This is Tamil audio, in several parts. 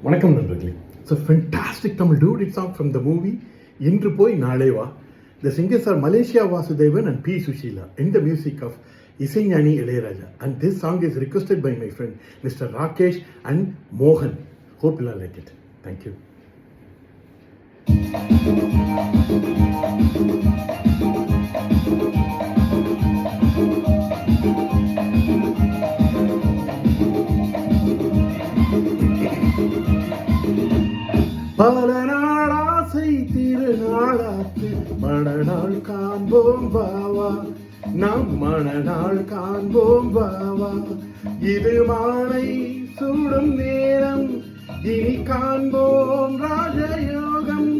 வணக்கம் நண்பர்களே. It's a fantastic Tamil dude song from the movie இன்று போய் நாளே வா. The singers are Malaysia Vasudevan and P. Sushila in the music of Isaignani Ilayaraja. And this song is requested by my friend Mr. Rakesh and Mohan. Hope you all like it. Thank you. பல நாள் ஆசை திருநாளாத்து மணநாள் காண்போம் பாவா, நாம் மணநாள் காண்போம் பாவா. இது மாலை சூடும் நேரம், இனி காண்போம் ராஜயோகம்.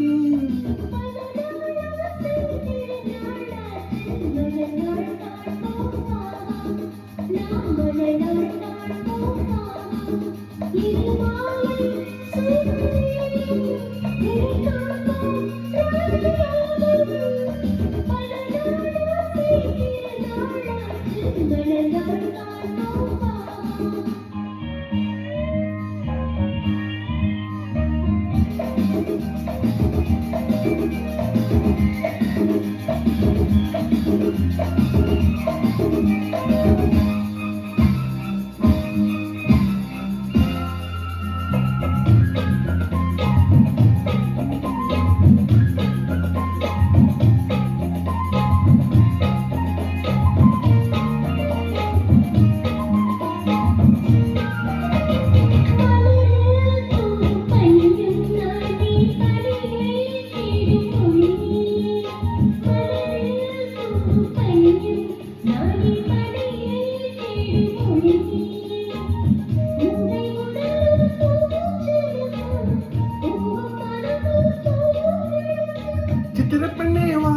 சித்திரப்பெண்ணேவா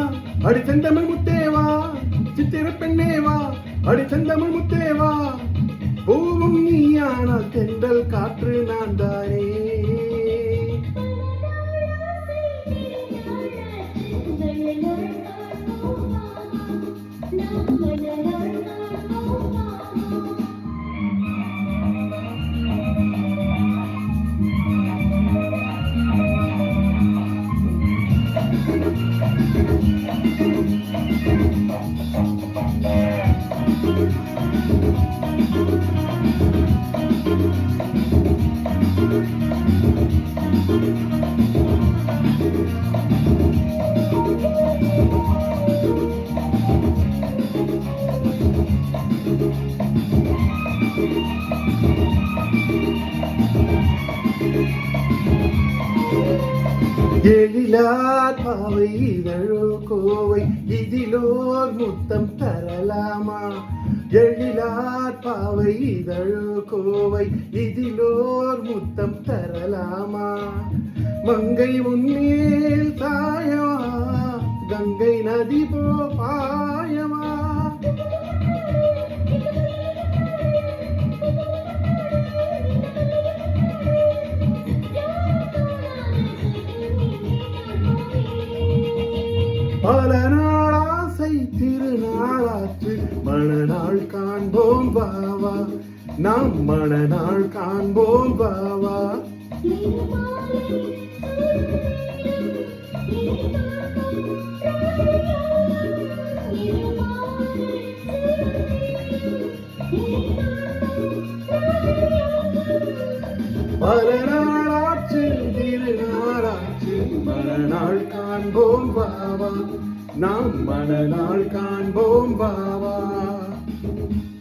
அடி செந்தமிழ் முத்தேவா, சித்திரப்பெண்ணேவா அடி செந்தமிழ் முத்தேவா. பூவும் நீயானால் தென்றல் காற்று நான் தானே. எழிலார் பாவை இதழோ கோவை, இதிலோர் முத்தம் தரலாமா. எழிலார் பாவை இதழோ கோவை, இதிலோர் முத்தம் தரலாமா. மங்கை உன்மேல் சாயமா, கங்கை நதி போ பாயமா. பல நாள் ஆசை திருநாளாற்று மணநாள் காண்போம் பாவா, நாம் மணநாள் காண்போம் பாவா. பல நாளாற்று திருநாளாற்று மணநாள் காண்போம் பாவா, நாம் மணநாள் காண்போம் பாவா.